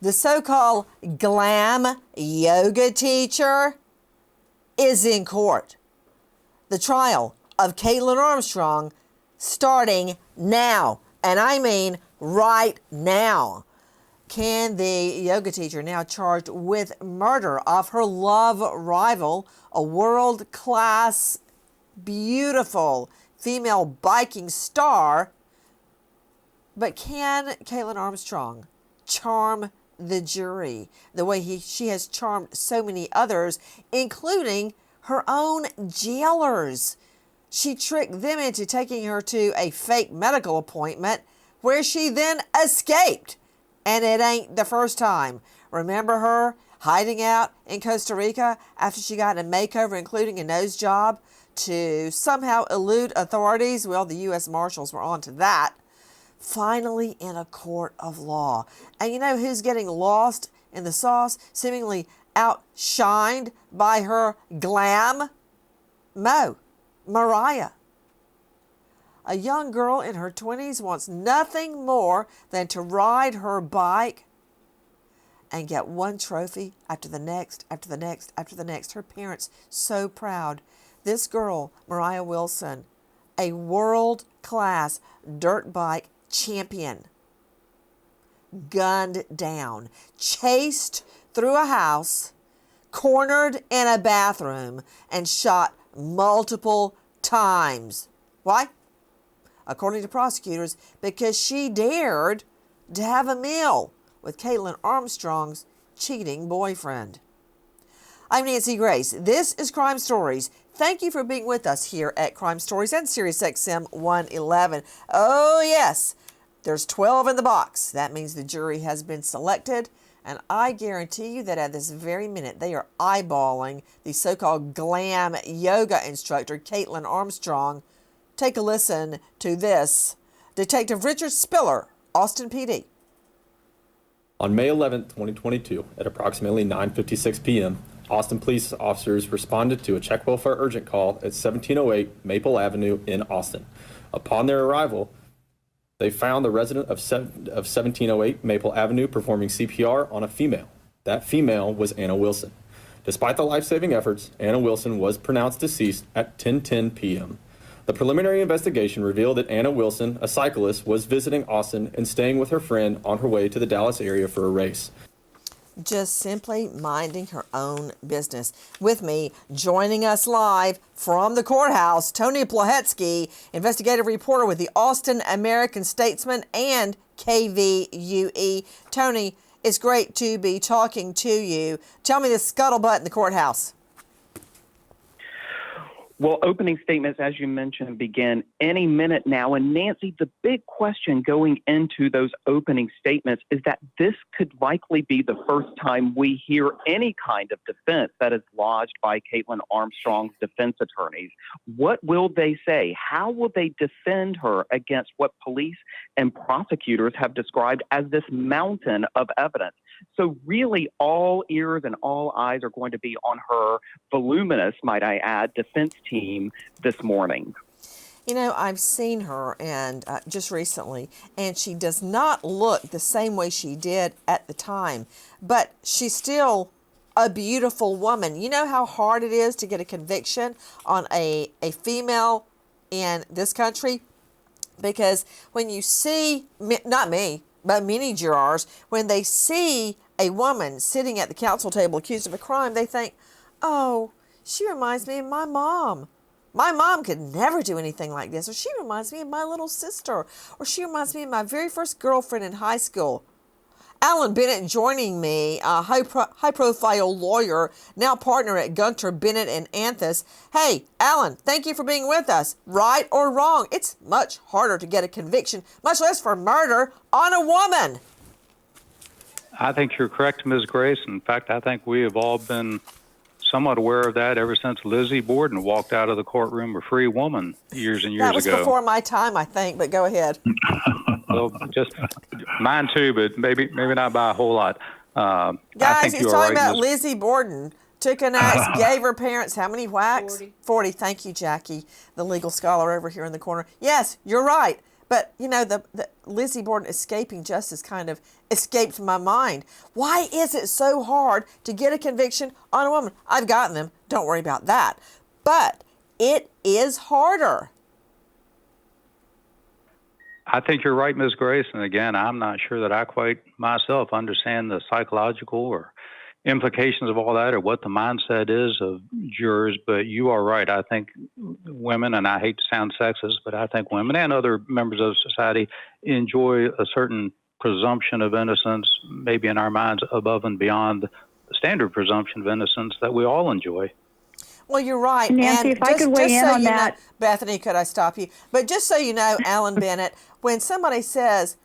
The so-called Glam yoga teacher is in court. The trial of Kaitlin Armstrong starting now, and I mean right now. Can the yoga teacher, now charged with murder of her love rival, a world-class, beautiful female biking star, but can Kaitlin Armstrong charm the jury the way she has charmed so many others, including her own jailers? She tricked them into taking her to a fake medical appointment where she then escaped. And it ain't the first time. Remember her hiding out in Costa Rica after she got a makeover, including a nose job, to somehow elude authorities? Well, the U.S. Marshals were on to that. Finally in a court of law. And you know who's getting lost in the sauce, seemingly outshined by her glam? Moriah. A young girl in her 20s wants nothing more than to ride her bike and get one trophy after the next, after the next, after the next. Her parents so proud. This girl, Moriah Wilson, a world-class dirt bike champion, gunned down, chased through a house, cornered in a bathroom, and shot multiple times. Why? According to prosecutors, because she dared to have a meal with Kaitlin Armstrong's cheating boyfriend. I'm Nancy Grace. This is Crime Stories. Thank you for being with us here at Crime Stories and SiriusXM 111. Oh yes, there's 12 in the box. That means the jury has been selected, and I guarantee you that at this very minute they are eyeballing the so-called glam yoga instructor, Kaitlin Armstrong. Take a listen to this. Detective Richard Spiller, Austin PD. On May 11, 2022, at approximately 9:56 p.m., Austin police officers responded to a check welfare urgent call at 1708 Maple Avenue in Austin. Upon their arrival, they found the resident of 1708 Maple Avenue performing CPR on a female. That female was Anna Wilson. Despite the life-saving efforts, Anna Wilson was pronounced deceased at 10:10 p.m. The preliminary investigation revealed that Anna Wilson, a cyclist, was visiting Austin and staying with her friend on her way to the Dallas area for a race. Just simply minding her own business. With me, joining us live from the courthouse, Tony Plahetsky, investigative reporter with the Austin American-Statesman and KVUE. Tony, it's great to be talking to you. Tell me the scuttlebutt in the courthouse. Well, opening statements, as you mentioned, begin any minute now. And Nancy, the big question going into those opening statements is that this could likely be the first time we hear any kind of defense that is lodged by Kaitlin Armstrong's defense attorneys. What will they say? How will they defend her against what police and prosecutors have described as this mountain of evidence? So really all ears and all eyes are going to be on her voluminous, might I add, defense team this morning. You know, I've seen her and just recently, and she does not look the same way she did at the time, but she's still a beautiful woman. You know how hard it is to get a conviction on a female in this country? Because when you see, not me, but many jurors, when they see a woman sitting at the counsel table accused of a crime, they think, oh, she reminds me of my mom. My mom could never do anything like this. Or she reminds me of my little sister. Or she reminds me of my very first girlfriend in high school. Alan Bennett joining me, a high-profile lawyer, now partner at Gunter, Bennett & Anthus. Hey, Alan, thank you for being with us. Right or wrong, it's much harder to get a conviction, much less for murder, on a woman. I think you're correct, Ms. Grace. In fact, I think we have all been somewhat aware of that ever since Lizzie Borden walked out of the courtroom a free woman years and years ago. That was before my time, I think, but go ahead. Well, just mine too, but maybe not by a whole lot. Guys, he's talking about Lizzie Borden. Took an axe, gave her parents how many whacks? 40. Thank you, Jackie, the legal scholar over here in the corner. Yes, you're right. But, the Lizzie Borden escaping justice kind of escaped my mind. Why is it so hard to get a conviction on a woman? I've gotten them. Don't worry about that. But it is harder. I think you're right, Ms. Grace. And again, I'm not sure that I quite myself understand the psychological or implications of all that or what the mindset is of jurors. But you are right. I think women, and I hate to sound sexist, but I think women and other members of society enjoy a certain presumption of innocence, maybe in our minds above and beyond the standard presumption of innocence that we all enjoy. Well, you're right. Nancy, and if I could weigh in on that. Bethany, could I stop you? But just so you know, Alan Bennett, when somebody says,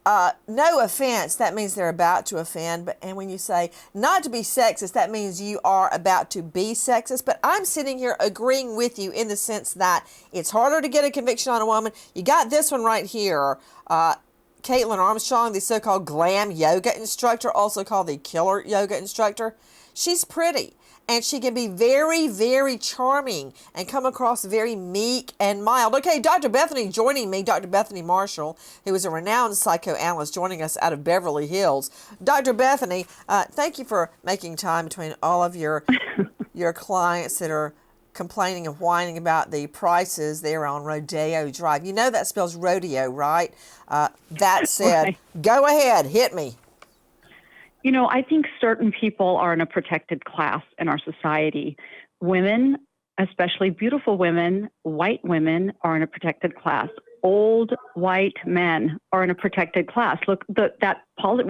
no offense, that means they're about to offend. And when you say not to be sexist, that means you are about to be sexist. But I'm sitting here agreeing with you in the sense that it's harder to get a conviction on a woman. You got this one right here. Kaitlin Armstrong, the so-called Glam yoga instructor, also called the killer yoga instructor. She's pretty. And she can be very, very charming and come across very meek and mild. Okay, Dr. Bethany joining me, Dr. Bethany Marshall, who is a renowned psychoanalyst joining us out of Beverly Hills. Dr. Bethany, thank you for making time between all of your clients that are complaining and whining about the prices there on Rodeo Drive. You know that spells rodeo, right? That said, Right. Go ahead, hit me. I think certain people are in a protected class in our society. Women, especially beautiful women, white women, are in a protected class. Old white men are in a protected class. We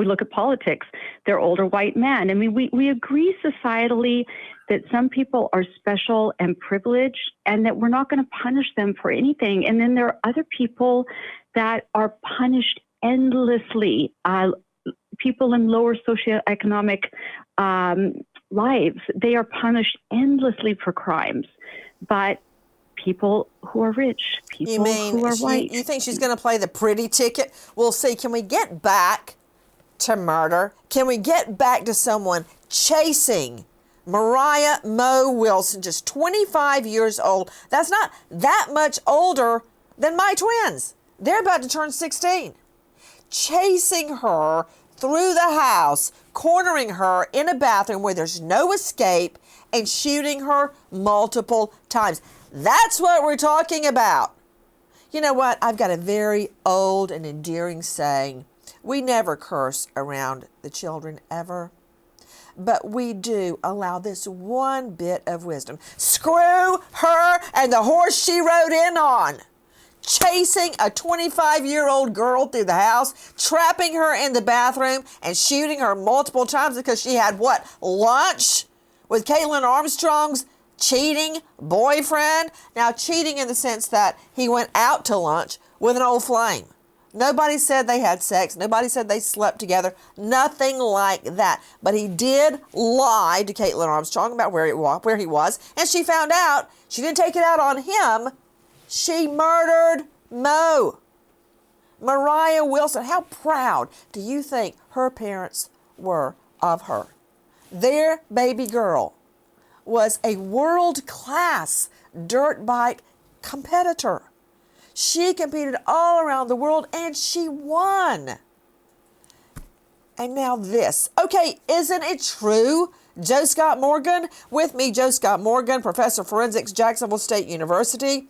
look at politics. They're older white men. I mean, we agree societally that some people are special and privileged and that we're not going to punish them for anything. And then there are other people that are punished endlessly. People in lower socioeconomic lives, they are punished endlessly for crimes. But people who are rich, people who are white. You think she's going to play the pretty ticket? We'll see. Can we get back to murder? Can we get back to someone chasing Moriah Mo Wilson, just 25 years old? That's not that much older than my twins. They're about to turn 16. Chasing her through the house, cornering her in a bathroom where there's no escape, and shooting her multiple times. That's what we're talking about. You know what? I've got a very old and endearing saying. We never curse around the children ever. But we do allow this one bit of wisdom. Screw her and the horse she rode in on. Chasing a 25-year-old girl through the house, trapping her in the bathroom, and shooting her multiple times because she had lunch with Kaitlin Armstrong's cheating boyfriend. Now, cheating in the sense that he went out to lunch with an old flame. Nobody said they had sex. Nobody said they slept together. Nothing like that. But he did lie to Kaitlin Armstrong about where he was, and she found out. She didn't take it out on him. She murdered Mo. Moriah Wilson. How proud do you think her parents were of her? Their baby girl was a world-class dirt bike competitor. She competed all around the world and she won. And now this. Okay, isn't it true? Joe Scott Morgan, with me, Joe Scott Morgan, professor of forensics, Jacksonville State University.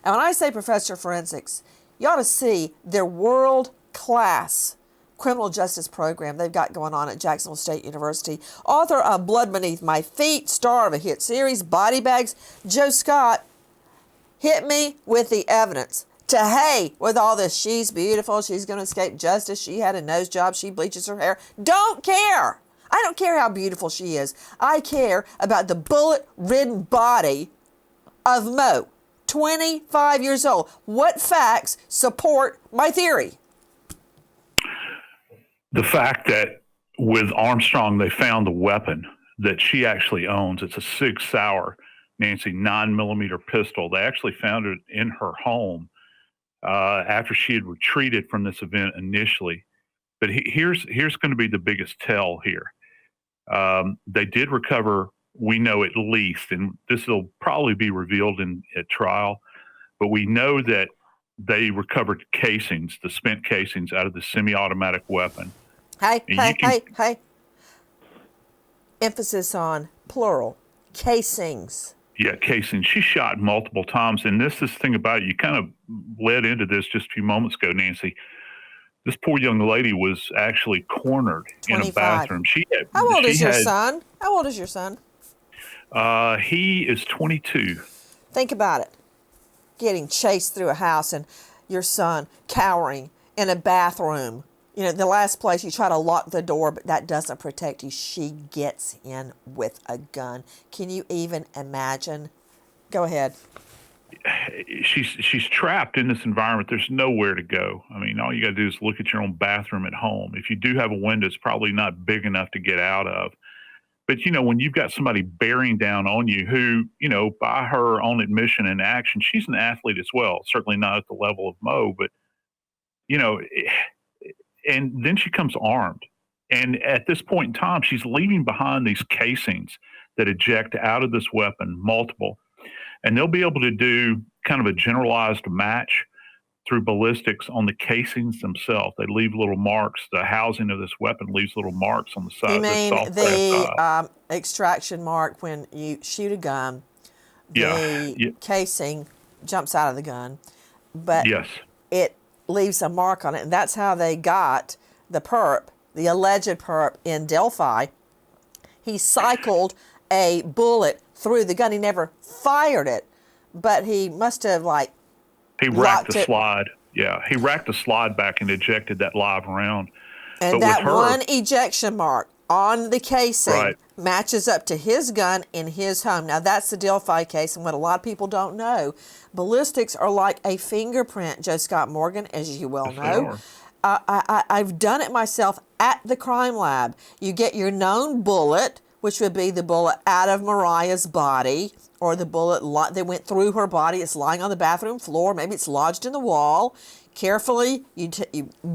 And when I say professor of forensics, you ought to see their world-class criminal justice program they've got going on at Jacksonville State University. Author of Blood Beneath My Feet, star of a hit series, Body Bags. Joe Scott, hit me with the evidence. Hey, with all this, she's beautiful, she's going to escape justice, she had a nose job, she bleaches her hair. Don't care. I don't care how beautiful she is. I care about the bullet-ridden body of Mo. 25 years old. What facts support my theory? The fact that with Armstrong, they found the weapon that she actually owns. It's a Sig Sauer, Nancy, 9mm pistol. They actually found it in her home after she had retreated from this event initially. But here's going to be the biggest tell here. They did recover, we know at least, and this will probably be revealed at trial, but we know that they recovered casings, the spent casings out of the semi-automatic weapon. Hey. Emphasis on plural. Casings. Yeah, casings. She shot multiple times. And this thing about it, you kind of led into this just a few moments ago, Nancy. This poor young lady was actually cornered 25. in a bathroom. How old is your son? How old is your son? He is 22. Think about it. Getting chased through a house and your son cowering in a bathroom. You know, the last place you try to lock the door, but that doesn't protect you. She gets in with a gun. Can you even imagine? Go ahead. She's trapped in this environment. There's nowhere to go. I mean, all you got to do is look at your own bathroom at home. If you do have a window, it's probably not big enough to get out of. But, you know, when you've got somebody bearing down on you who, you know, by her own admission and action, she's an athlete as well. Certainly not at the level of Mo, but, you know, and then she comes armed. And at this point in time, she's leaving behind these casings that eject out of this weapon, multiple. And they'll be able to do kind of a generalized match through ballistics on the casings themselves. They leave little marks. The housing of this weapon leaves little marks on the side. You mean the extraction mark when you shoot a gun, the casing jumps out of the gun, but it leaves a mark on it. And that's how they got the perp, the alleged perp in Delphi. He cycled a bullet through the gun. He never fired it, but he must have he racked the slide. Yeah, he racked the slide back and ejected that live round. And but that one ejection mark on the casing matches up to his gun in his home. Now, that's the Delphi case, and what a lot of people don't know, ballistics are like a fingerprint, Joe Scott Morgan, as you well know. I've done it myself at the crime lab. You get your known bullet, which would be the bullet out of Moriah's body, or the bullet that went through her body. It's lying on the bathroom floor. Maybe it's lodged in the wall. Carefully, you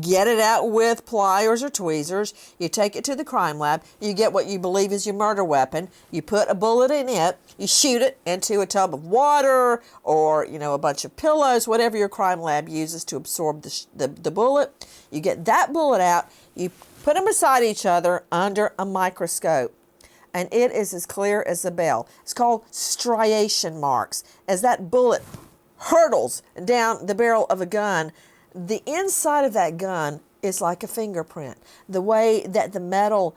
get it out with pliers or tweezers. You take it to the crime lab. You get what you believe is your murder weapon. You put a bullet in it. You shoot it into a tub of water or, you know, a bunch of pillows, whatever your crime lab uses to absorb the bullet. You get that bullet out. You put them beside each other under a microscope. And it is as clear as a bell. It's called striation marks. As that bullet hurtles down the barrel of a gun, the inside of that gun is like a fingerprint. The way that the metal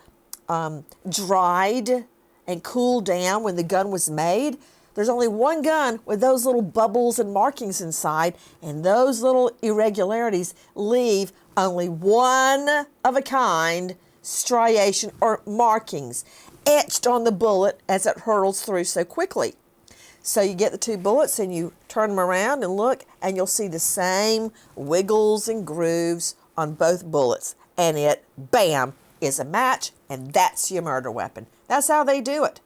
dried and cooled down when the gun was made, there's only one gun with those little bubbles and markings inside, and those little irregularities leave only one of a kind striation or markings etched on the bullet as it hurtles through so quickly. So you get the two bullets and you turn them around and look, and you'll see the same wiggles and grooves on both bullets. And it, bam, is a match, and that's your murder weapon. That's how they do it.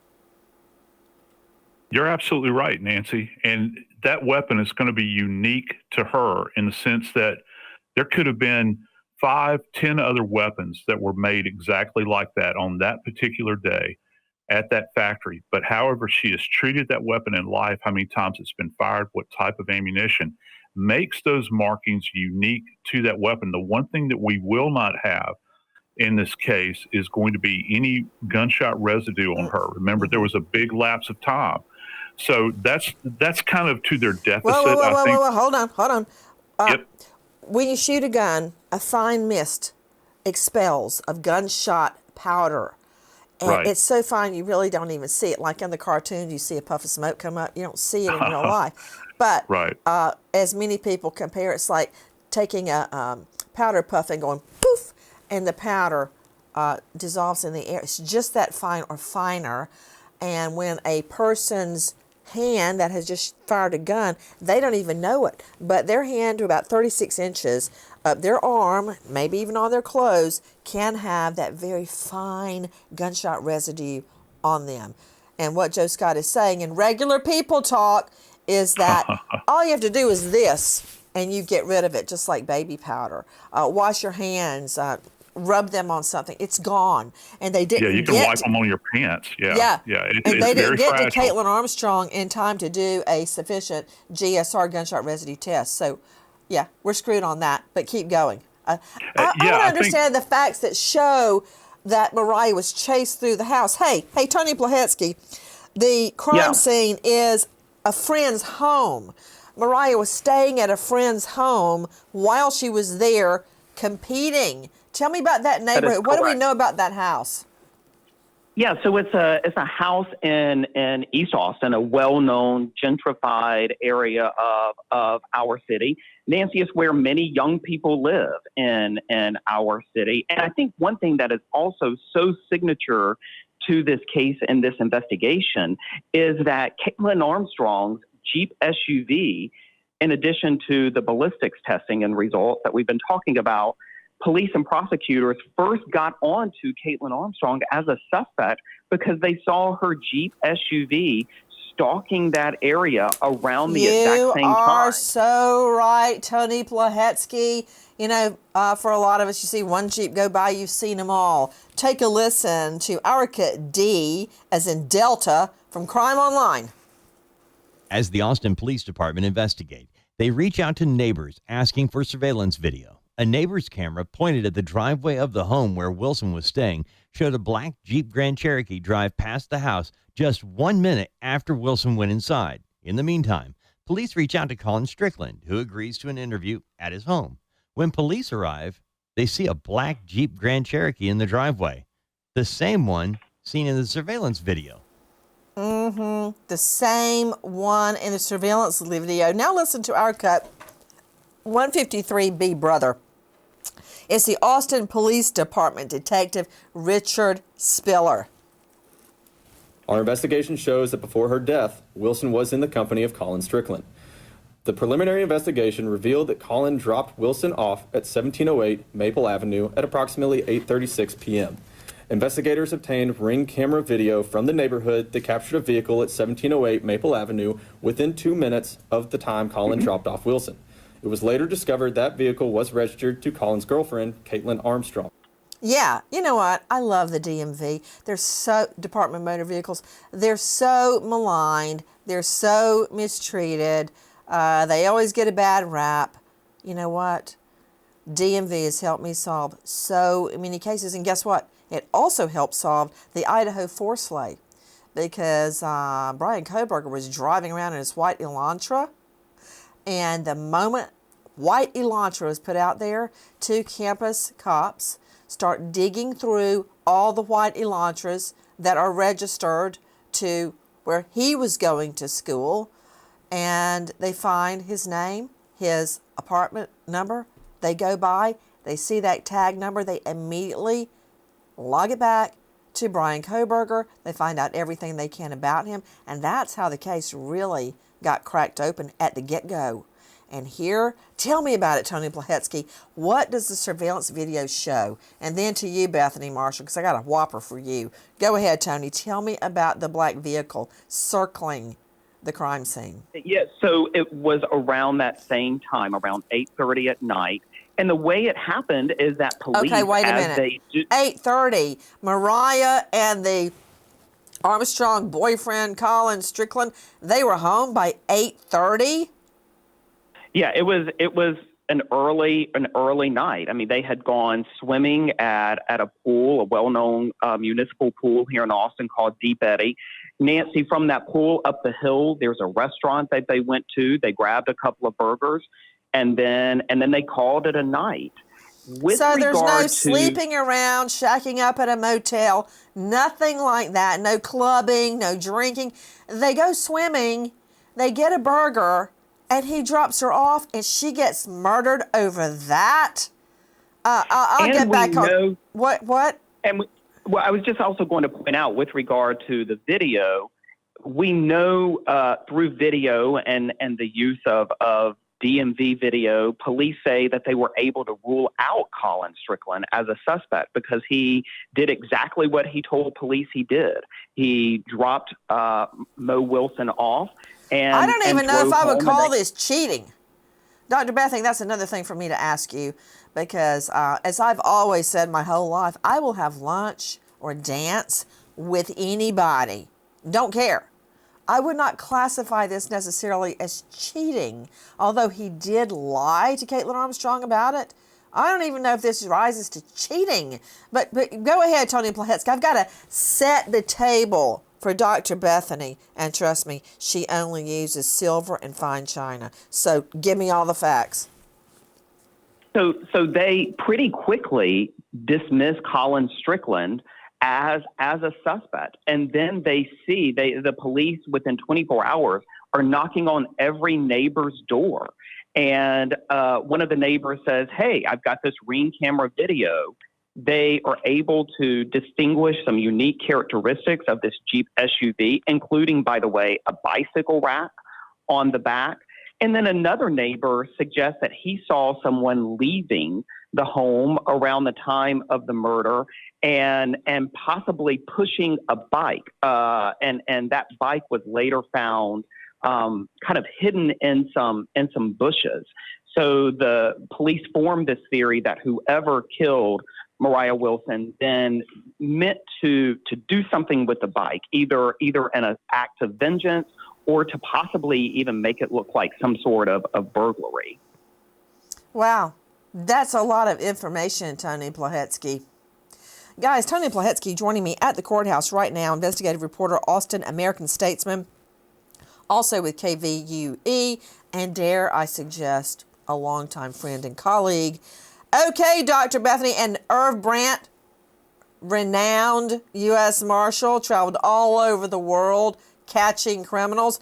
You're absolutely right, Nancy. And that weapon is going to be unique to her in the sense that there could have been 5, 10 other weapons that were made exactly like that on that particular day at that factory. But however she has treated that weapon in life, how many times it's been fired, what type of ammunition, makes those markings unique to that weapon. The one thing that we will not have in this case is going to be any gunshot residue on her. Remember, there was a big lapse of time. So that's kind of to their deficit. Whoa, hold on. When you shoot a gun, a fine mist expels of gunshot powder. And it's so fine you really don't even see it. Like in the cartoons, you see a puff of smoke come up. You don't see it in real life. But as many people compare, it's like taking a powder puff and going poof, and the powder dissolves in the air. It's just that fine or finer. And when a person's hand that has just fired a gun, they don't even know it. But their hand to about 36 inches up their arm, maybe even on their clothes, can have that very fine gunshot residue on them. And what Joe Scott is saying in regular people talk is that all you have to do is this, and you get rid of it, just like baby powder. Wash your hands, rub them on something. It's gone. And they didn't you can wipe them on your pants. And they didn't get to Kaitlin Armstrong in time to do a sufficient GSR gunshot residue test. So Yeah, we're screwed on that, but keep going. I Yeah, want to I think- understand the facts that show that Moriah was chased through the house. Hey, Tony Plahetsky, the crime Yeah. scene is a friend's home. Moriah was staying at a friend's home while she was there competing. Tell me about that neighborhood. What do we correct. know about that house? Yeah, so it's a house in East Austin, a well-known gentrified area of our city. Nancy, is where many young people live in our city. And I think one thing that is also so signature to this case and this investigation is that Kaitlin Armstrong's Jeep SUV, in addition to the ballistics testing and results that we've been talking about, police and prosecutors first got on to Kaitlin Armstrong as a suspect because they saw her Jeep SUV stalking that area around the exact same time. You are so right, Tony Plahetsky. You know, for a lot of us, you see one Jeep go by, you've seen them all. Take a listen to Erica D, as in Delta, from Crime Online. As the Austin Police Department investigate, they reach out to neighbors asking for surveillance video. A neighbor's camera pointed at the driveway of the home where Wilson was staying showed a black Jeep Grand Cherokee drive past the house just 1 minute after Wilson went inside. In the meantime, police reach out to Colin Strickland, who agrees to an interview at his home. When police arrive, they see a black Jeep Grand Cherokee in the driveway, the same one seen in the surveillance video. The same one in the surveillance video. Now listen to our cut. 153B brother. It's the Austin Police Department Detective Richard Spiller. Our investigation shows that before her death, Wilson was in the company of Colin Strickland. The preliminary investigation revealed that Colin dropped Wilson off at 1708 Maple Avenue at approximately 8:36 p.m. Investigators obtained Ring camera video from the neighborhood that captured a vehicle at 1708 Maple Avenue within 2 minutes of the time Colin dropped off Wilson. It was later discovered that vehicle was registered to Colin's girlfriend, Kaitlin Armstrong. Yeah, you know what? I love the DMV. They're so, Department of Motor Vehicles, they're so maligned. They're so mistreated. They always get a bad rap. You know what? DMV has helped me solve so many cases. And guess what? It also helped solve the Idaho force slay because Brian Kohberger was driving around in his white Elantra. And the moment white Elantra was put out there, 2 campus cops start digging through all the white Elantras that are registered to where he was going to school. And they find his name, his apartment number. They go by, they see that tag number, they immediately log it back to Brian Kohberger. They find out everything they can about him. And that's how the case really got cracked open at the get-go. And here, tell me about it, Tony Plahetsky. What does the surveillance video show? And then to you, Bethany Marshall, because I got a whopper for you. Go ahead, Tony. Tell me about the black vehicle circling the crime scene. Yeah, so it was around that same time, around 8:30 at night. And the way it happened is that police, Okay, wait a minute. 8:30, Moriah and the Armstrong boyfriend, Colin Strickland, they were home by 8:30? Yeah, it was an early night. I mean, they had gone swimming at a pool, a well-known municipal pool here in Austin called Deep Eddy. Nancy, from that pool up the hill, there's a restaurant that they went to. They grabbed a couple of burgers, and then they called it a night. So there's no sleeping around, shacking up at a motel, nothing like that. No clubbing, no drinking. They go swimming, they get a burger, and he drops her off, and she gets murdered over that. I'll get back on. What? And well, I was just also going to point out with regard to the video, we know through video and the use of DMV video, police say that they were able to rule out Colin Strickland as a suspect because he did exactly what he told police he did. He dropped Mo Wilson off. And I don't even know if I would call this cheating. Dr. Bethany, that's another thing for me to ask you because as I've always said my whole life, I will have lunch or dance with anybody. Don't care. I would not classify this necessarily as cheating, although he did lie to Kaitlin Armstrong about it. I don't even know if this rises to cheating. But go ahead, Tony Plahetsky. I've got to set the table for Dr. Bethany. And trust me, she only uses silver and fine china. So give me all the facts. So they pretty quickly dismiss Colin Strickland as a suspect. And then the police within 24 hours are knocking on every neighbor's door. And one of the neighbors says, hey, I've got this Ring camera video. They are able to distinguish some unique characteristics of this Jeep SUV, including, by the way, a bicycle rack on the back. And then another neighbor suggests that he saw someone leaving the home around the time of the murder and possibly pushing a bike. And that bike was later found kind of hidden in some bushes. So the police formed this theory that whoever killed Moriah Wilson then meant to do something with the bike, either in an act of vengeance or to possibly even make it look like some sort of burglary. Wow, that's a lot of information, Tony Plahetsky. Guys, Tony Plahetsky joining me at the courthouse right now, investigative reporter, Austin American-Statesman, also with KVUE, and dare I suggest, a longtime friend and colleague. Okay, Dr. Bethany, and Irv Brandt, renowned U.S. Marshal, traveled all over the world catching criminals.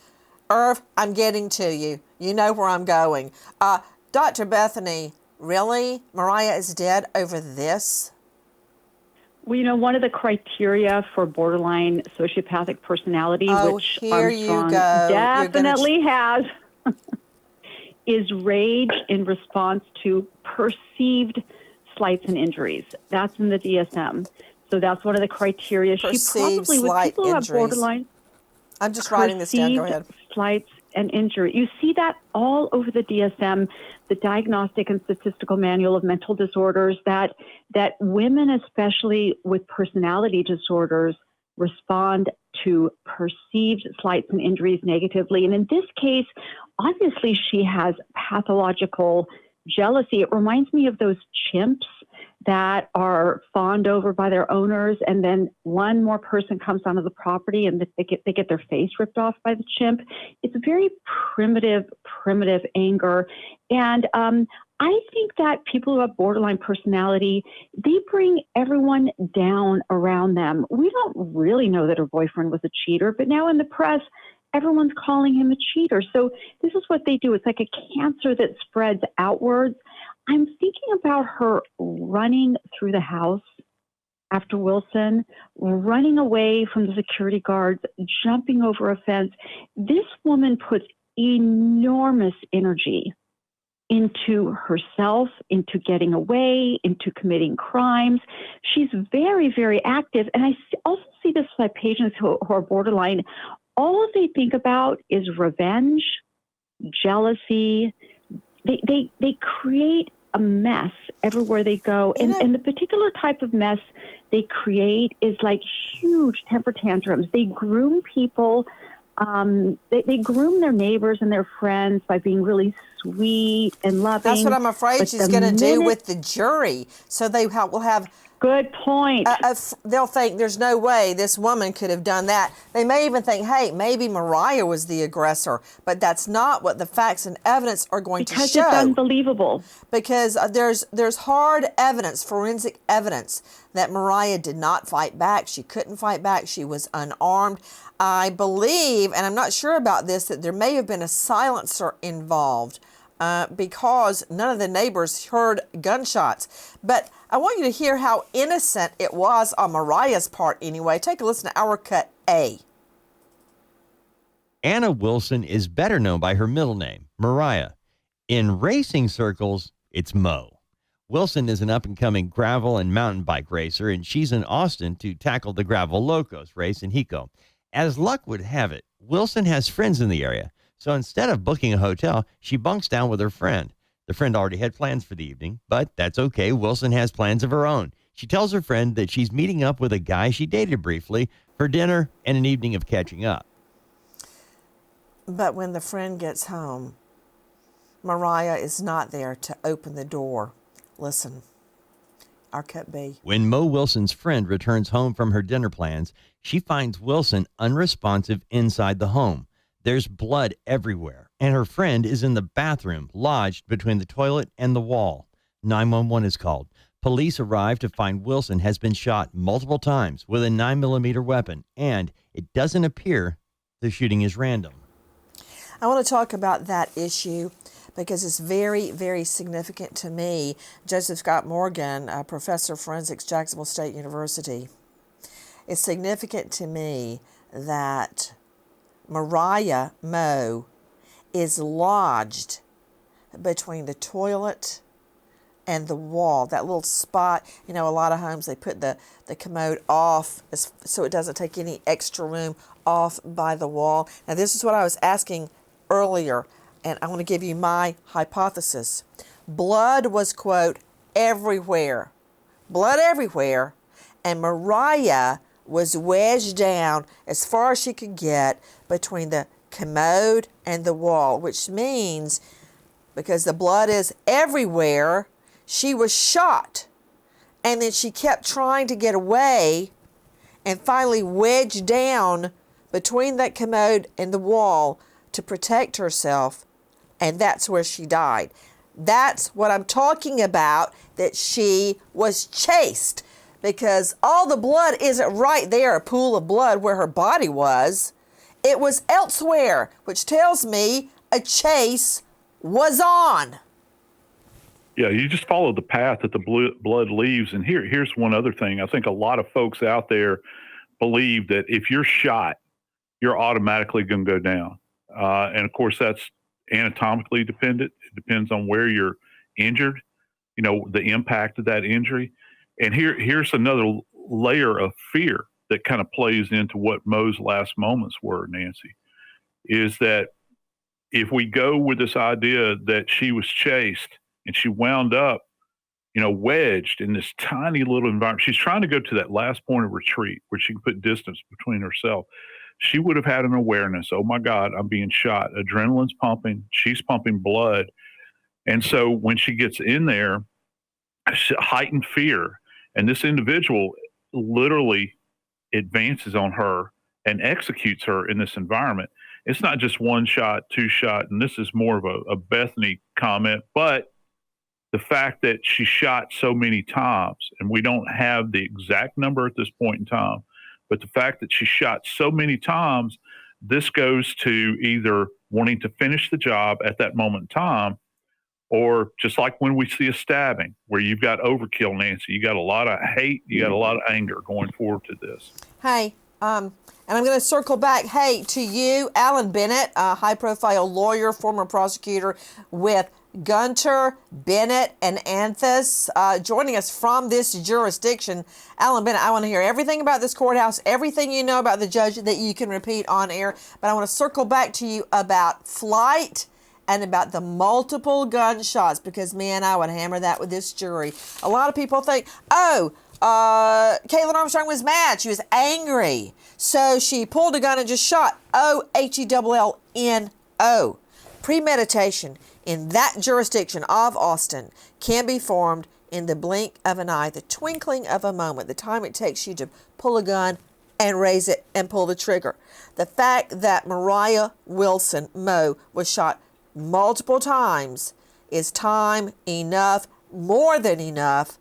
Irv, I'm getting to you. You know where I'm going. Dr. Bethany, really? Moriah is dead over this? Well, one of the criteria for borderline sociopathic personality, which Armstrong definitely has, is rage in response to perceived slights and injuries. That's in the DSM. So that's one of the criteria. Perceived she probably, with slight people who injuries. have borderline, I'm just writing this down. Go ahead. Slights and injury. You see that all over the DSM, the Diagnostic and Statistical Manual of Mental Disorders, that women, especially with personality disorders, respond to perceived slights and injuries negatively. And in this case, obviously she has pathological jealousy. It reminds me of those chimps that are fawned over by their owners, and then one more person comes onto the property and they get their face ripped off by the chimp. It's a very primitive anger. And I think that people who have borderline personality, they bring everyone down around them. We don't really know that her boyfriend was a cheater, but now in the press, everyone's calling him a cheater. So this is what they do. It's like a cancer that spreads outwards. I'm thinking about her running through the house after Wilson, running away from the security guards, jumping over a fence. This woman puts enormous energy into herself, into getting away, into committing crimes. She's very, very active. And I also see this with my patients who are borderline. All they think about is revenge, jealousy. They create a mess everywhere they go. And the particular type of mess they create is like huge temper tantrums. They groom people. They groom their neighbors and their friends by being really sweet and loving. That's what I'm afraid she's going to do with the jury. So they will have... Good point. They'll think there's no way this woman could have done that. They may even think, hey, maybe Moriah was the aggressor. But that's not what the facts and evidence are going to show. Because it's unbelievable. Because there's hard evidence, forensic evidence, that Moriah did not fight back. She couldn't fight back. She was unarmed. I believe, and I'm not sure about this, that there may have been a silencer involved because none of the neighbors heard gunshots. But I want you to hear how innocent it was on Moriah's part anyway. Take a listen to our cut A. Anna Wilson is better known by her middle name, Moriah. In racing circles, it's Mo. Wilson is an up-and-coming gravel and mountain bike racer, and she's in Austin to tackle the Gravel Locos race in Hico. As luck would have it, Wilson has friends in the area, so instead of booking a hotel, she bunks down with her friend. The friend already had plans for the evening, but that's okay. Wilson has plans of her own. She tells her friend that she's meeting up with a guy she dated briefly for dinner and an evening of catching up. But when the friend gets home, Moriah is not there to open the door. Listen, our cut B. When Mo Wilson's friend returns home from her dinner plans, she finds Wilson unresponsive inside the home. There's blood everywhere, and her friend is in the bathroom, lodged between the toilet and the wall. 911 is called. Police arrive to find Wilson has been shot multiple times with a 9mm weapon, and it doesn't appear the shooting is random. I want to talk about that issue because it's very, very significant to me. Joseph Scott Morgan, a professor of forensics, Jacksonville State University. It's significant to me that Moriah Mo is lodged between the toilet and the wall, that little spot. You know, a lot of homes, they put the commode off so it doesn't take any extra room off by the wall. Now, this is what I was asking earlier, and I want to give you my hypothesis. Blood was, quote, everywhere. Blood everywhere. And Moriah was wedged down as far as she could get between the commode and the wall, which means because the blood is everywhere, she was shot. And then she kept trying to get away and finally wedged down between that commode and the wall to protect herself, and that's where she died. That's what I'm talking about, that she was chased, because all the blood isn't right there, a pool of blood where her body was. It was elsewhere, which tells me a chase was on. Yeah, you just follow the path that the blood leaves. And here's one other thing. I think a lot of folks out there believe that if you're shot, you're automatically going to go down. And of course, that's anatomically dependent. It depends on where you're injured, you know, the impact of that injury. And here's another layer of fear that kind of plays into what Mo's last moments were, Nancy, is that if we go with this idea that she was chased and she wound up, you know, wedged in this tiny little environment, she's trying to go to that last point of retreat where she can put distance between herself. She would have had an awareness, oh my God, I'm being shot. Adrenaline's pumping, she's pumping blood. And so when she gets in there, heightened fear, and this individual literally advances on her and executes her in this environment. It's not just one shot, two shot, and this is more of a Bethany comment, but the fact that she shot so many times, and we don't have the exact number at this point in time, but the fact that she shot so many times, this goes to either wanting to finish the job at that moment in time, or just like when we see a stabbing where you've got overkill, Nancy, you got a lot of hate, you got a lot of anger going forward to this. Hey, and I'm going to circle back, hey, to you, Alan Bennett, a high-profile lawyer, former prosecutor with Gunter, Bennett, and Anthus, joining us from this jurisdiction. Alan Bennett, I want to hear everything about this courthouse, everything you know about the judge that you can repeat on air, but I want to circle back to you about flight and about the multiple gunshots, because, man, I would hammer that with this jury. A lot of people think, Kaitlin Armstrong was mad. She was angry. So she pulled a gun and just shot. Hellno. Premeditation in that jurisdiction of Austin can be formed in the blink of an eye, the twinkling of a moment, the time it takes you to pull a gun and raise it and pull the trigger. The fact that Moriah Wilson, Mo, was shot multiple times is time enough, more than enough,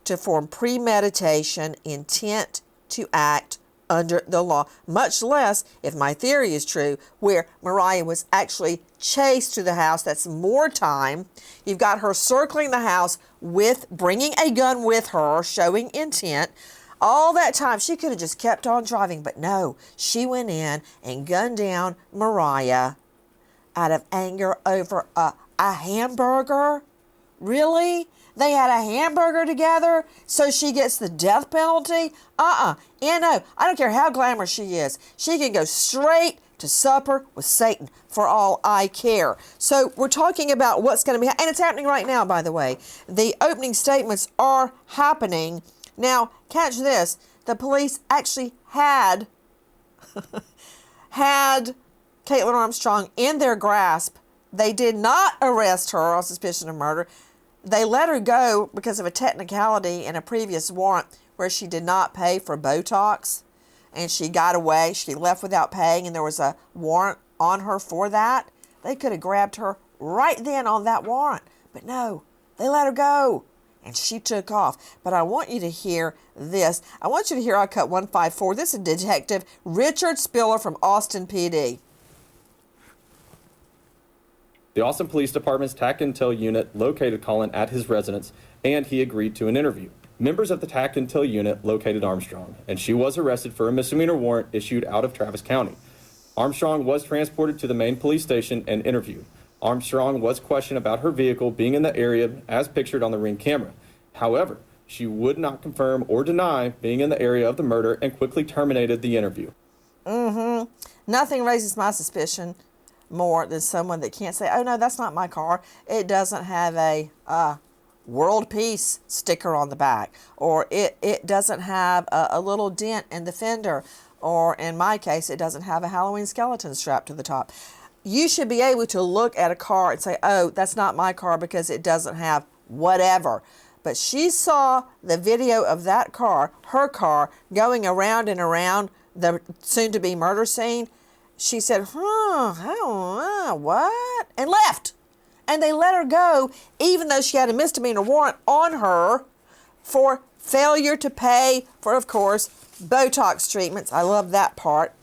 to form premeditation, intent to act under the law, much less, if my theory is true, where Moriah was actually chased to the house. That's more time. You've got her circling the house with bringing a gun with her, showing intent. All that time, she could have just kept on driving, but no, she went in and gunned down Moriah out of anger over a hamburger. Really? They had a hamburger together, so she gets the death penalty? No, I don't care how glamorous she is. She can go straight to supper with Satan for all I care. So we're talking about what's going to be, and it's happening right now, by the way. The opening statements are happening. Now, catch this. The police actually had Kaitlin Armstrong in their grasp. They did not arrest her on suspicion of murder. They let her go because of a technicality in a previous warrant where she did not pay for Botox, and she got away. She left without paying, and there was a warrant on her for that. They could have grabbed her right then on that warrant, but no, they let her go, and she took off. But I want you to hear this. I want you to hear cut 154. This is Detective Richard Spiller from Austin PD. The Austin Police Department's TAC Intel unit located Colin at his residence, and he agreed to an interview. Members of the TAC Intel unit located Armstrong, and she was arrested for a misdemeanor warrant issued out of Travis County. Armstrong was transported to the main police station and interviewed. Armstrong was questioned about her vehicle being in the area as pictured on the Ring camera. However, she would not confirm or deny being in the area of the murder and quickly terminated the interview. Nothing raises my suspicion more than someone that can't say, oh no, that's not my car. It doesn't have a world peace sticker on the back, or it doesn't have a little dent in the fender, or in my case, it doesn't have a Halloween skeleton strapped to the top. You should be able to look at a car and say, oh, that's not my car because it doesn't have whatever. But she saw the video of that car, her car, going around and around the soon-to-be murder scene. She said, I don't know, what? And left. And they let her go, even though she had a misdemeanor warrant on her for failure to pay for, of course, Botox treatments. I love that part.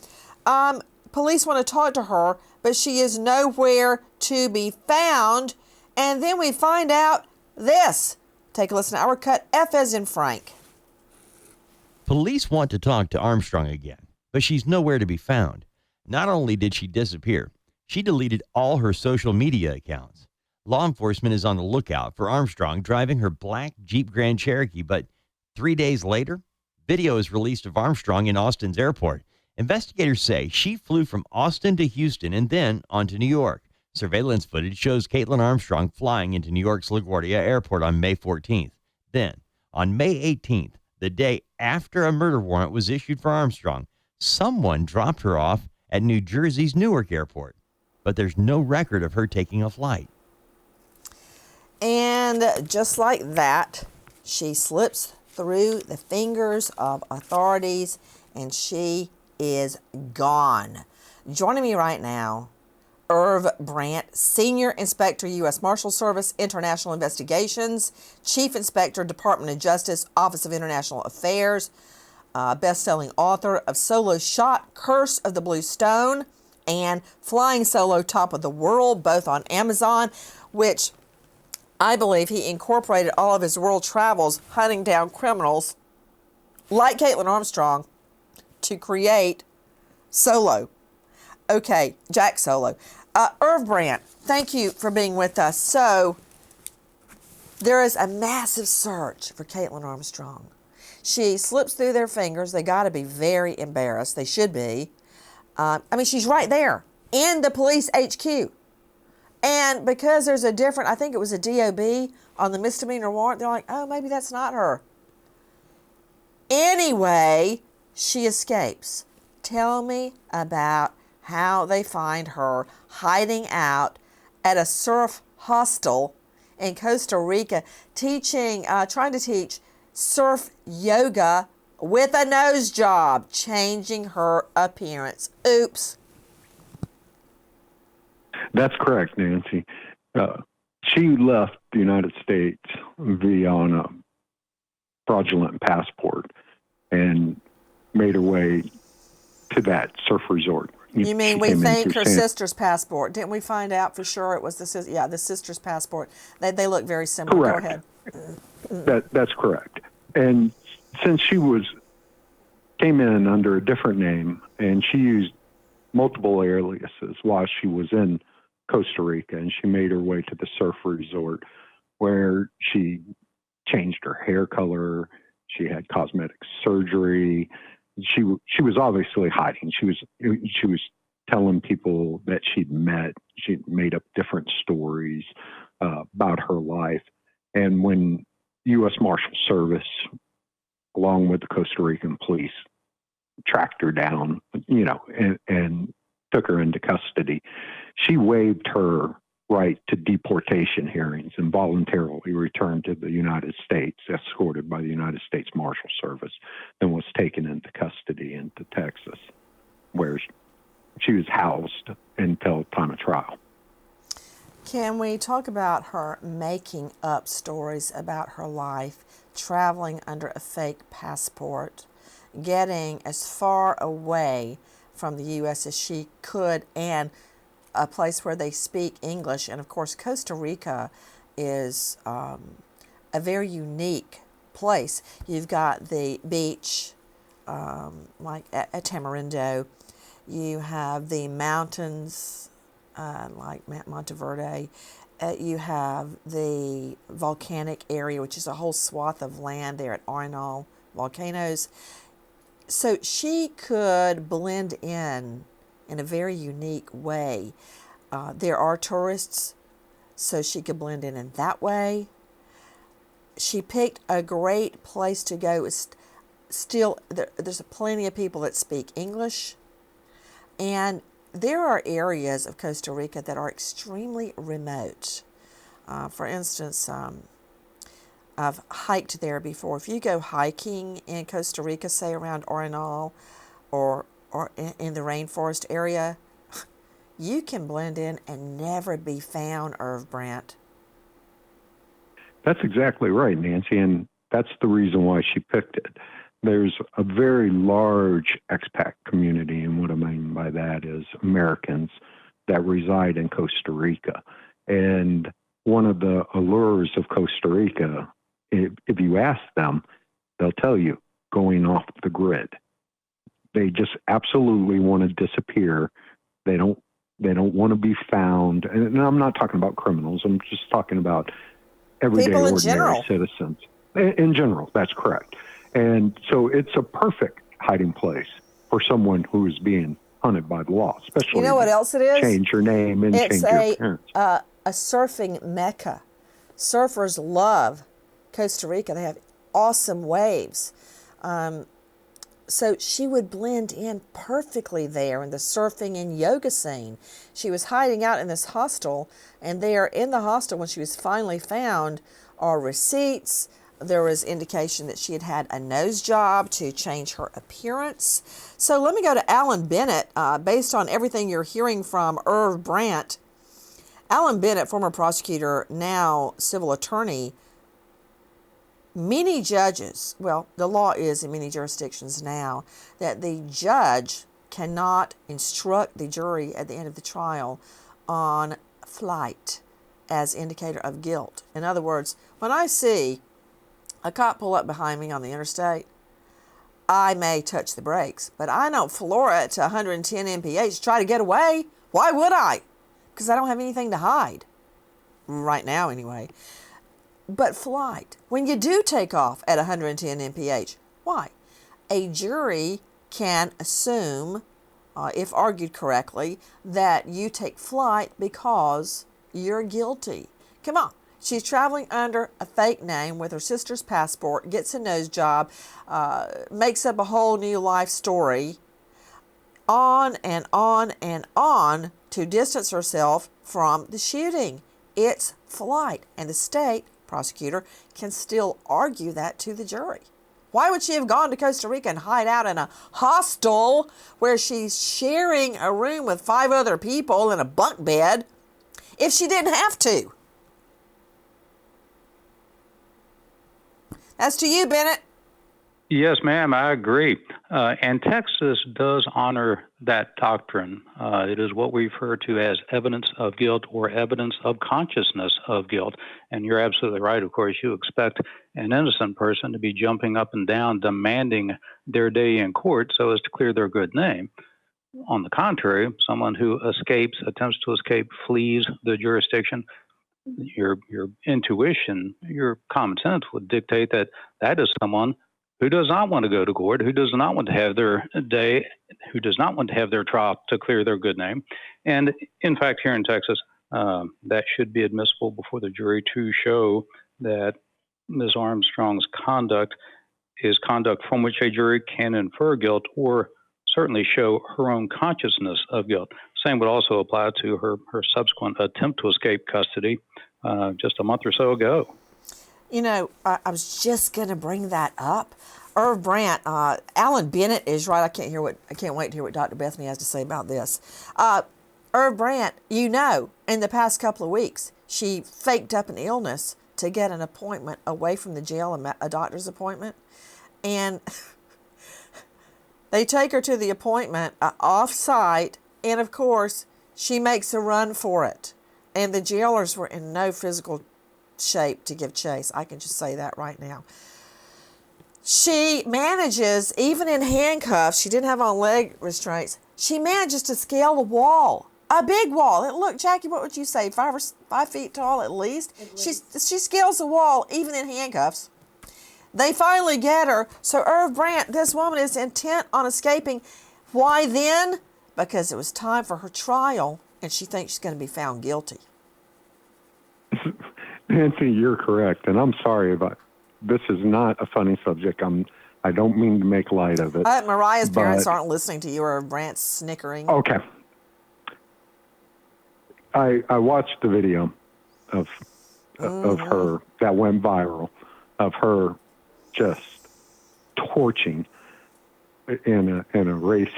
Police want to talk to her, but she is nowhere to be found. And then we find out this. Take a listen to our cut, F as in Frank. Police want to talk to Armstrong again, but she's nowhere to be found. Not only did she disappear, she deleted all her social media accounts. Law enforcement is on the lookout for Armstrong driving her black Jeep Grand Cherokee, but 3 days later, video is released of Armstrong in Austin's airport. Investigators say she flew from Austin to Houston and then on to New York. Surveillance footage shows Kaitlin Armstrong flying into New York's LaGuardia Airport on May 14th. Then, on May 18th, the day after a murder warrant was issued for Armstrong, someone dropped her off at New Jersey's Newark Airport, but there's no record of her taking a flight. And just like that, she slips through the fingers of authorities and she is gone. Joining me right now, Irv Brandt, Senior Inspector, U.S. Marshal Service, International Investigations, Chief Inspector, Department of Justice, Office of International Affairs, best-selling author of Solo Shot, Curse of the Blue Stone, and Flying Solo, Top of the World, both on Amazon, which I believe he incorporated all of his world travels hunting down criminals like Kaitlin Armstrong to create Solo. Okay, Jack Solo. Irv Brandt, thank you for being with us. So, there is a massive search for Kaitlin Armstrong. She slips through their fingers. They got to be very embarrassed. They should be. She's right there in the police HQ. And because there's a different, I think it was a DOB on the misdemeanor warrant, they're like, oh, maybe that's not her. Anyway, she escapes. Tell me about how they find her hiding out at a surf hostel in Costa Rica, trying to teach surf yoga with a nose job, changing her appearance. Oops. That's correct, Nancy. She left the United States on a fraudulent passport and made her way to that surf resort. You mean we think her sister's passport? Didn't we find out for sure it was the sister's passport? They look very similar. Correct. Go ahead. That's correct. And since she came in under a different name, and she used multiple aliases while she was in Costa Rica, and she made her way to the surf resort where she changed her hair color. She had cosmetic surgery. She was obviously hiding. She was telling people that she'd met. She'd made up different stories about her life. And when U.S. Marshal Service, along with the Costa Rican police, tracked her down, and took her into custody. She waived her right to deportation hearings and voluntarily returned to the United States, escorted by the United States Marshal Service, and was taken into custody into Texas, where she was housed until time of trial. Can we talk about her making up stories about her life, traveling under a fake passport, getting as far away from the U.S. as she could, and a place where they speak English? And of course, Costa Rica is a very unique place. You've got the beach, like at Tamarindo. You have the mountains, like Monteverde. You have the volcanic area, which is a whole swath of land there at Arenal volcanoes. So she could blend in a very unique way. There are tourists, so she could blend in that way. She picked a great place to go. Still, there's plenty of people that speak English, and there are areas of Costa Rica that are extremely remote. For instance, I've hiked there before. If you go hiking in Costa Rica, say around Arenal or in the rainforest area, you can blend in and never be found, Irv Brandt. That's exactly right, Nancy, and that's the reason why she picked it. There's a very large expat community, and what I mean by that is Americans that reside in Costa Rica. And one of the allures of Costa Rica, if you ask them, they'll tell you, going off the grid. They just absolutely want to disappear. They don't want to be found. And I'm not talking about criminals. I'm just talking about everyday People in ordinary general. citizens. In general, that's correct. And so it's a perfect hiding place for someone who is being hunted by the law, especially. You know what else it is? Change your name and change your appearance. A surfing mecca. Surfers love Costa Rica. They have awesome waves. So she would blend in perfectly there in the surfing and yoga scene. She was hiding out in this hostel, and there in the hostel, when she was finally found, are receipts. There was indication that she had had a nose job to change her appearance. So let me go to Alan Bennett. Based on everything you're hearing from Irv Brandt, Alan Bennett, former prosecutor, now civil attorney. Many judges, well, the law is in many jurisdictions now, that the judge cannot instruct the jury at the end of the trial on flight as indicator of guilt. In other words, when I see a cop pull up behind me on the interstate, I may touch the brakes, but I don't floor it to 110 mph to try to get away. Why would I? Because I don't have anything to hide. Right now, anyway. But flight, when you do take off at 110 mph, why? A jury can assume, if argued correctly, that you take flight because you're guilty. Come on. She's traveling under a fake name with her sister's passport, gets a nose job, makes up a whole new life story, on and on and on to distance herself from the shooting. It's flight, and the state prosecutor can still argue that to the jury. Why would she have gone to Costa Rica and hide out in a hostel where she's sharing a room with 5 other people in a bunk bed if she didn't have to? That's to you, Bennett. Yes, ma'am, I agree. And Texas does honor that doctrine. It is what we refer to as evidence of guilt or evidence of consciousness of guilt. And you're absolutely right. Of course, you expect an innocent person to be jumping up and down, demanding their day in court so as to clear their good name. On the contrary, someone who attempts to escape, flees the jurisdiction, your intuition, your common sense would dictate that that is someone who does not want to go to court, who does not want to have their day, who does not want to have their trial to clear their good name. And in fact, here in Texas, that should be admissible before the jury to show that Ms. Armstrong's conduct is conduct from which a jury can infer guilt or certainly show her own consciousness of guilt. Same would also apply to her subsequent attempt to escape custody just a month or so ago. You know, I was just going to bring that up. Irv Brandt, Alan Bennett is right. I can't wait to hear what Dr. Bethany has to say about this. Irv Brandt, you know, in the past couple of weeks, she faked up an illness to get an appointment away from the jail, a doctor's appointment. And they take her to the appointment off-site, and of course, she makes a run for it. And the jailers were in no physical shape to give chase. I can just say that right now. She manages, even in handcuffs, she didn't have on leg restraints, she manages to scale a wall, a big wall. Look, Jackie, what would you say, 5 feet tall at least? She scales a wall, even in handcuffs. They finally get her. So Irv Brandt, this woman is intent on escaping. Why then? Because it was time for her trial, and she thinks she's going to be found guilty. Nancy, you're correct, and I'm sorry about this. Is not a funny subject. I don't mean to make light of it. Mariah's parents aren't listening to you, or Brandt's snickering. Okay. I watched the video of her that went viral, of her just torching in a race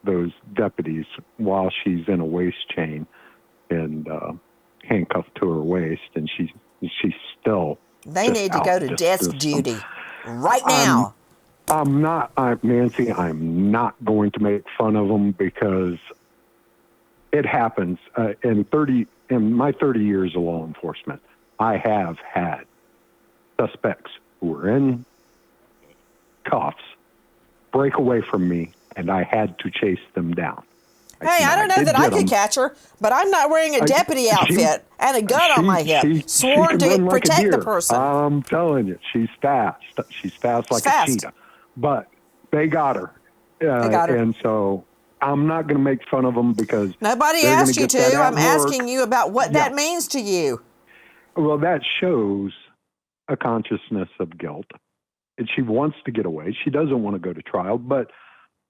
those deputies while she's in a waist chain and handcuffed to her waist, and she's still. They need to go to desk duty right now. Nancy, I'm not going to make fun of them because it happens. In my 30 years of law enforcement, I have had suspects who were in cuffs break away from me, and I had to chase them down. Hey, I don't know that I could catch her, but I'm not wearing a deputy outfit and a gun on my hip, sworn to protect the person. I'm telling you, she's fast. She's fast like a cheetah. But they got her. And so I'm not going to make fun of them because nobody asked you to. I'm asking you about what that means to you. Well, that shows a consciousness of guilt. And she wants to get away. She doesn't want to go to trial. But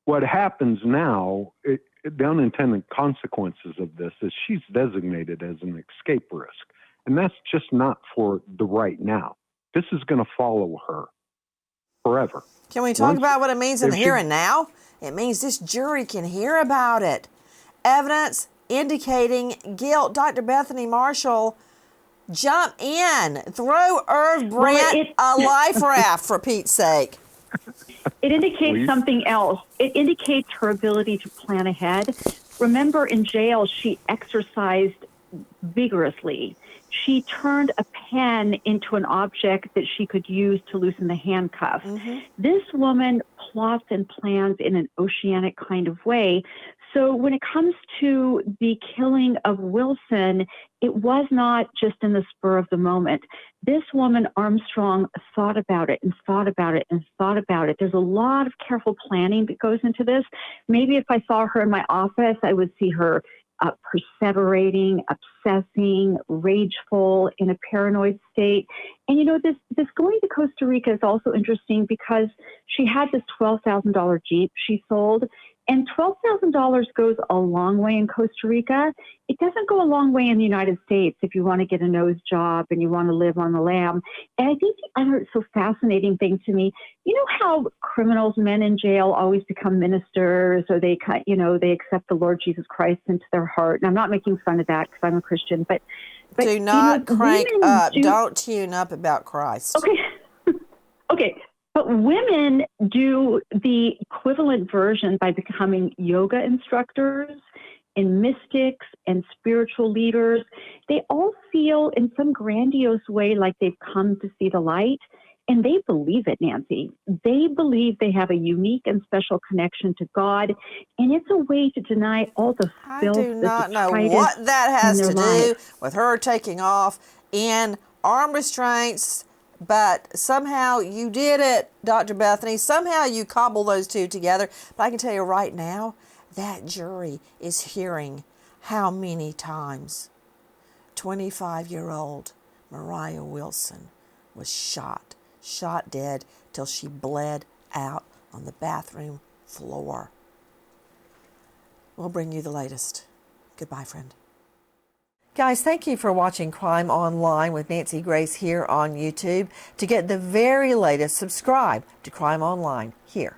what happens now, the unintended consequences of this is she's designated as an escape risk. And that's just not for the right now. This is going to follow her forever. Can we talk about what it means in the here and now? It means this jury can hear about it. Evidence indicating guilt. Dr. Bethany Marshall, jump in. Throw Irv Brandt a life raft, for Pete's sake. It indicates something else. It indicates her ability to plan ahead. Remember, in jail, she exercised vigorously. She turned a pen into an object that she could use to loosen the handcuffs. Mm-hmm. This woman plots and plans in an oceanic kind of way. So when it comes to the killing of Wilson, it was not just in the spur of the moment. This woman, Armstrong, thought about it and thought about it and thought about it. There's a lot of careful planning that goes into this. Maybe if I saw her in my office, I would see her perseverating, obsessing, rageful, in a paranoid state. And, you know, this going to Costa Rica is also interesting because she had this $12,000 Jeep she sold. And $12,000 goes a long way in Costa Rica. It doesn't go a long way in the United States if you want to get a nose job and you want to live on the lam. And I think the other so fascinating thing to me, you know how criminals, men in jail, always become ministers, or they accept the Lord Jesus Christ into their heart. And I'm not making fun of that because I'm a Christian, but do not crank up. Don't tune up about Christ. Okay. Okay. But women do the equivalent version by becoming yoga instructors and mystics and spiritual leaders. They all feel in some grandiose way like they've come to see the light. And they believe it, Nancy. They believe they have a unique and special connection to God. And it's a way to deny all the filth. I do not know what that has to do with her taking off in arm restraints. But somehow you did it, Dr. Bethany. Somehow you cobble those two together. But I can tell you right now, that jury is hearing how many times 25-year-old Moriah Wilson was shot dead till she bled out on the bathroom floor. We'll bring you the latest. Goodbye, friend. Guys, thank you for watching Crime Online with Nancy Grace here on YouTube. To get the very latest, subscribe to Crime Online here